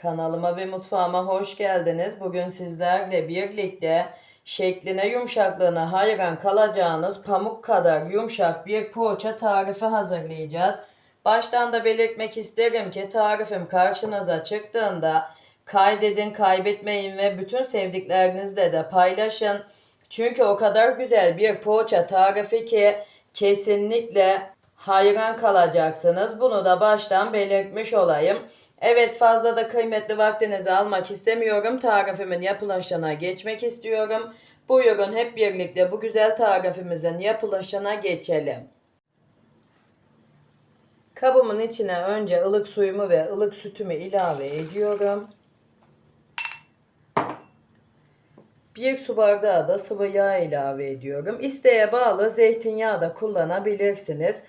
Kanalıma ve mutfağıma hoş geldiniz. Bugün sizlerle birlikte şekline yumuşaklığına hayran kalacağınız pamuk kadar yumuşak bir poğaça tarifi hazırlayacağız. Baştan da belirtmek isterim ki tarifim karşınıza çıktığında kaydedin, kaybetmeyin ve bütün sevdiklerinizle de paylaşın. Çünkü o kadar güzel bir poğaça tarifi ki kesinlikle hayran kalacaksınız. Bunu da baştan belirtmiş olayım. Evet, fazla da kıymetli vaktinizi almak istemiyorum. Tarifimin yapılışına geçmek istiyorum. Buyurun hep birlikte bu güzel tarifimizin yapılışına geçelim. Kabımın içine önce ılık suyumu ve ılık sütümü ilave ediyorum. 1 su bardağı da sıvı yağ ilave ediyorum. İsteğe bağlı zeytinyağı da kullanabilirsiniz.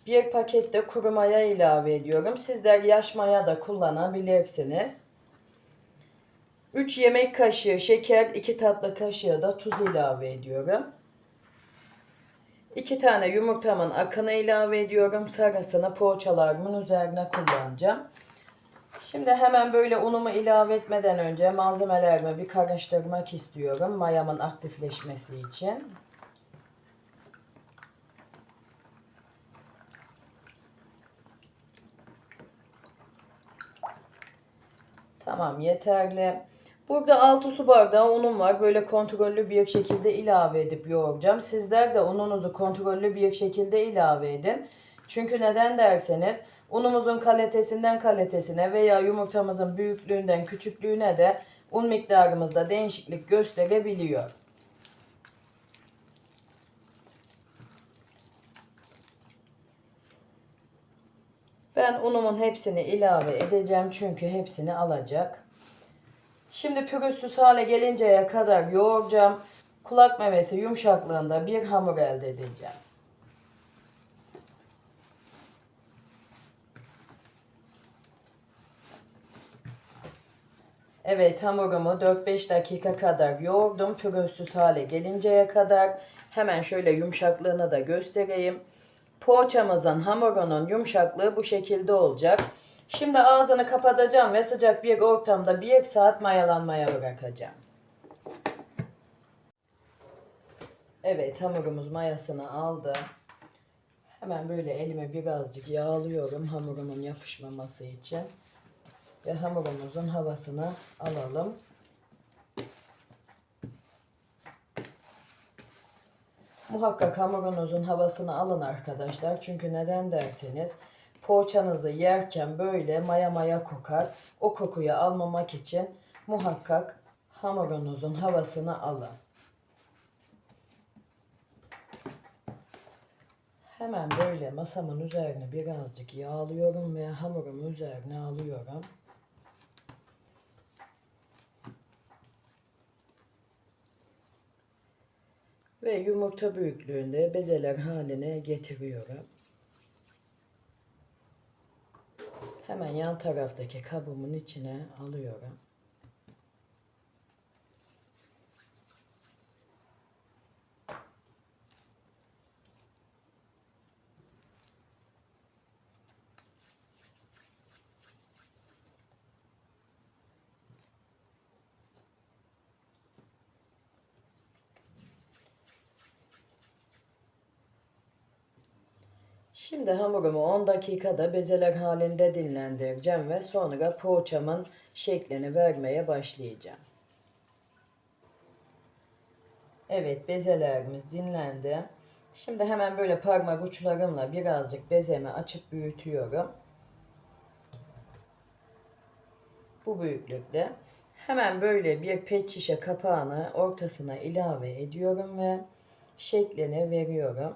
1 paket de kuru maya ilave ediyorum. Sizler yaş maya da kullanabilirsiniz. 3 yemek kaşığı şeker, 2 tatlı kaşığı da tuz ilave ediyorum. 2 tane yumurtamın akını ilave ediyorum. Sarısını poğaçalarımın üzerine kullanacağım. Şimdi hemen böyle unumu ilave etmeden önce malzemelerimi bir karıştırmak istiyorum. Mayamın aktifleşmesi için. Tamam, yeterli. Burada 6 su bardağı unum var. Böyle kontrollü bir şekilde ilave edip yoğuracağım. Sizler de ununuzu kontrollü bir şekilde ilave edin. Çünkü neden derseniz unumuzun kalitesinden kalitesine veya yumurtamızın büyüklüğünden küçüklüğüne de un miktarımızda değişiklik gösterebiliyor. Ben unumun hepsini ilave edeceğim çünkü hepsini alacak. Şimdi pürüzsüz hale gelinceye kadar yoğuracağım. Kulak memesi yumuşaklığında bir hamur elde edeceğim. Evet, hamurumu 4-5 dakika kadar yoğurdum. Pürüzsüz hale gelinceye kadar. Hemen şöyle yumuşaklığını da göstereyim. Poğaçamızın hamurunun yumuşaklığı bu şekilde olacak. Şimdi ağzını kapatacağım ve sıcak bir ortamda 1 saat mayalanmaya bırakacağım. Evet, hamurumuz mayasını aldı. Hemen böyle elime birazcık yağlıyorum hamurumun yapışmaması için. Ve hamurumuzun havasını alalım. Muhakkak hamurunuzun havasını alın arkadaşlar. Çünkü neden derseniz poğaçanızı yerken böyle maya maya kokar. O kokuyu almamak için muhakkak hamurunuzun havasını alın. Hemen böyle masamın üzerine birazcık yağlıyorum ve hamurumu üzerine alıyorum. Ve yumurta büyüklüğünde bezeler haline getiriyorum. Hemen yan taraftaki kabımın içine alıyorum. Şimdi hamurumu 10 dakikada bezeler halinde dinlendireceğim ve sonra poğaçamın şeklini vermeye başlayacağım. Evet, bezelerimiz dinlendi. Şimdi hemen böyle parmak uçlarımla birazcık bezemi açıp büyütüyorum. Bu büyüklükte. Hemen böyle bir pet şişe kapağını ortasına ilave ediyorum ve şeklini veriyorum.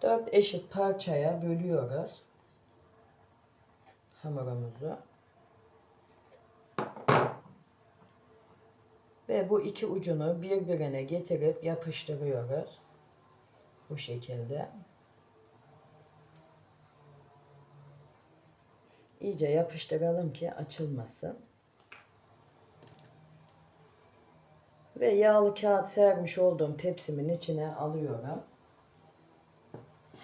4 eşit parçaya bölüyoruz hamurumuzu. Ve bu iki ucunu birbirine getirip yapıştırıyoruz. Bu şekilde. İyice yapıştıralım ki açılmasın. Ve yağlı kağıt sermiş olduğum tepsimin içine alıyorum.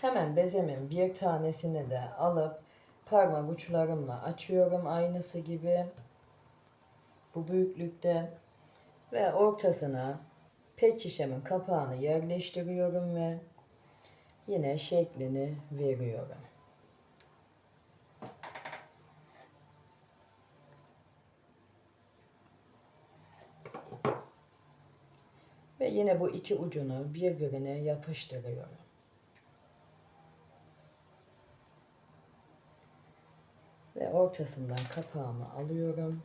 Hemen bezemin bir tanesini de alıp parmak uçlarımla açıyorum aynısı gibi. Bu büyüklükte. Ve ortasına pet şişemin kapağını yerleştiriyorum ve yine şeklini veriyorum. Ve yine bu iki ucunu birbirine yapıştırıyorum. Ve ortasından kapağımı alıyorum.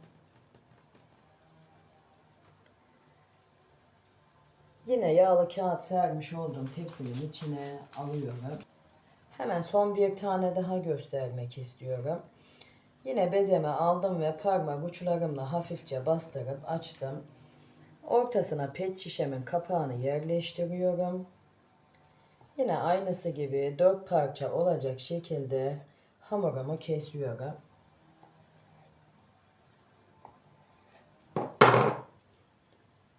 Yine yağlı kağıt sermiş olduğum tepsimin içine alıyorum. Hemen son bir tane daha göstermek istiyorum. Yine bezemi aldım ve parmak uçlarımla hafifçe bastırıp açtım. Ortasına pet şişemin kapağını yerleştiriyorum. Yine aynısı gibi 4 parça olacak şekilde hamurumu kesiyorum.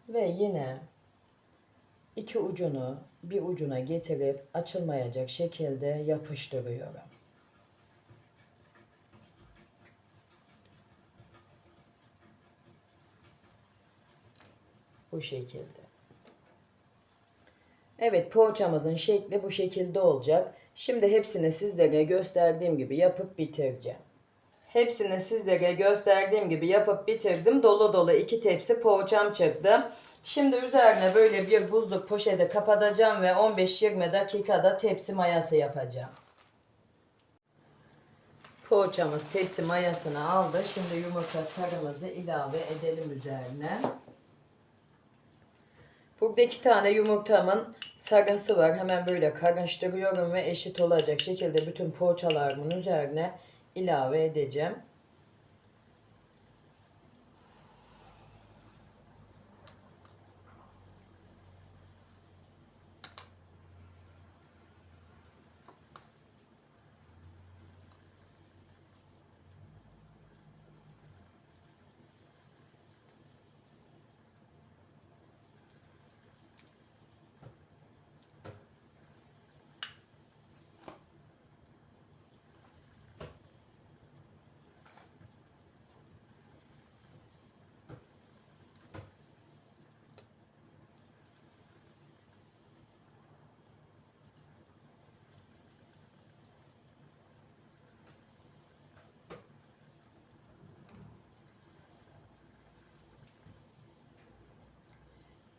Ve yine iki ucunu bir ucuna getirip açılmayacak şekilde yapıştırıyorum. Bu şekilde. Evet, poğaçamızın şekli bu şekilde olacak. Şimdi hepsini sizlere gösterdiğim gibi yapıp bitireceğim. Hepsini sizlere gösterdiğim gibi yapıp bitirdim. Dolu dolu 2 tepsi poğaçam çıktı. Şimdi üzerine böyle bir buzluk poşeti kapatacağım ve 15-20 dakikada tepsi mayası yapacağım. Poğaçamız tepsi mayasını aldı. Şimdi yumurta sarımızı ilave edelim üzerine. Burada 2 tane yumurtamın sarısı var. Hemen böyle karıştırıyorum ve eşit olacak şekilde bütün poğaçalarımın üzerine ilave edeceğim.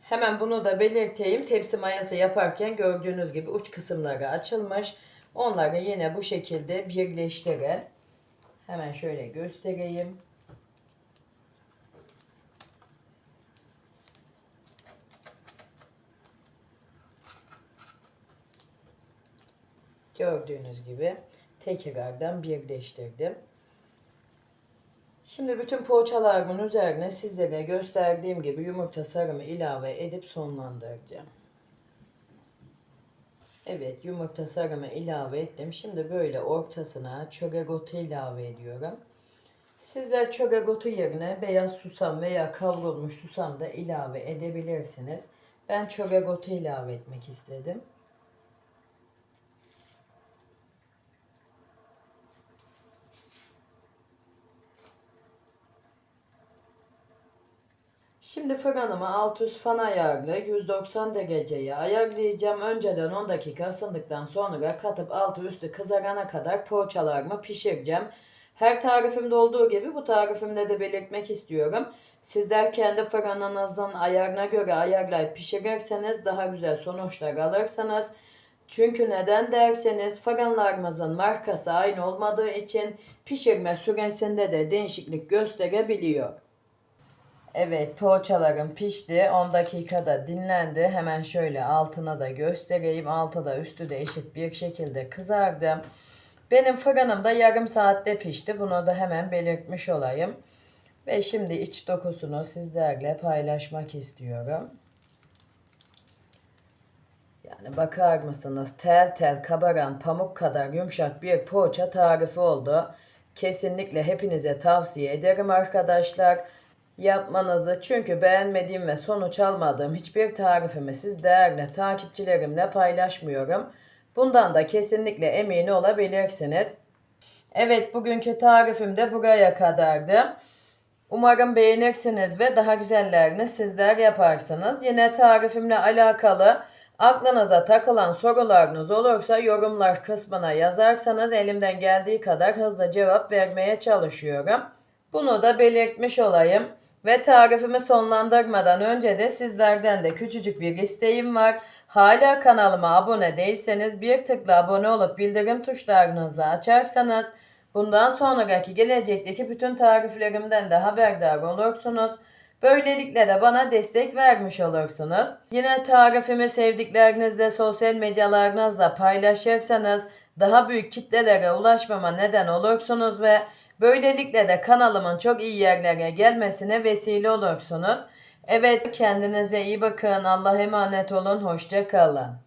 Hemen bunu da belirteyim. Tepsi mayası yaparken gördüğünüz gibi uç kısımları açılmış. Onları yine bu şekilde birleştirin. Hemen şöyle göstereyim. Gördüğünüz gibi tekrardan birleştirdim. Şimdi bütün poğaçalarımın üzerine sizlere gösterdiğim gibi yumurta sarımı ilave edip sonlandıracağım. Evet, yumurta sarımı ilave ettim. Şimdi böyle ortasına çörek otu ilave ediyorum. Sizler çörek otu yerine beyaz susam veya kavrulmuş susam da ilave edebilirsiniz. Ben çörek otu ilave etmek istedim. Şimdi fırınımı alt üst fan ayarlı 190 dereceye ayarlayacağım. Önceden 10 dakika ısındıktan sonra katıp altı üstü kızarana kadar poğaçalarımı pişireceğim. Her tarifimde olduğu gibi bu tarifimde de belirtmek istiyorum. Sizler kendi fırınınızın ayarına göre ayarlayıp pişirirseniz daha güzel sonuçlar alırsınız. Çünkü neden derseniz fırınlarımızın markası aynı olmadığı için pişirme süresinde de değişiklik gösterebiliyor. Evet, poğaçalarım pişti. 10 dakikada dinlendi. Hemen şöyle altına da göstereyim. Altı da üstü de eşit bir şekilde kızardı. Benim fırınımda yarım saatte pişti. Bunu da hemen belirtmiş olayım. Ve şimdi iç dokusunu sizlerle paylaşmak istiyorum. Yani bakar mısınız? Tel tel kabaran pamuk kadar yumuşak bir poğaça tarifi oldu. Kesinlikle hepinize tavsiye ederim arkadaşlar yapmanızı, çünkü beğenmediğim ve sonuç almadığım hiçbir tarifimi siz değerli takipçilerimle paylaşmıyorum. Bundan da kesinlikle emin olabilirsiniz. Evet, bugünkü tarifim de buraya kadardı. Umarım beğenirsiniz ve daha güzellerini sizler yaparsınız. Yine tarifimle alakalı aklınıza takılan sorularınız olursa yorumlar kısmına yazarsanız elimden geldiği kadar hızlı cevap vermeye çalışıyorum. Bunu da belirtmiş olayım. Ve tarifimi sonlandırmadan önce de sizlerden de küçücük bir isteğim var. Hala kanalıma abone değilseniz bir tıkla abone olup bildirim tuşlarınızı açarsanız bundan sonraki gelecekteki bütün tariflerimden de haberdar olursunuz. Böylelikle de bana destek vermiş olursunuz. Yine tarifimi sevdiklerinizle sosyal medyalarınızda paylaşırsanız daha büyük kitlelere ulaşmama neden olursunuz ve böylelikle de kanalımın çok iyi yerlere gelmesine vesile olursunuz. Evet, kendinize iyi bakın. Allah'a emanet olun. Hoşça kalın.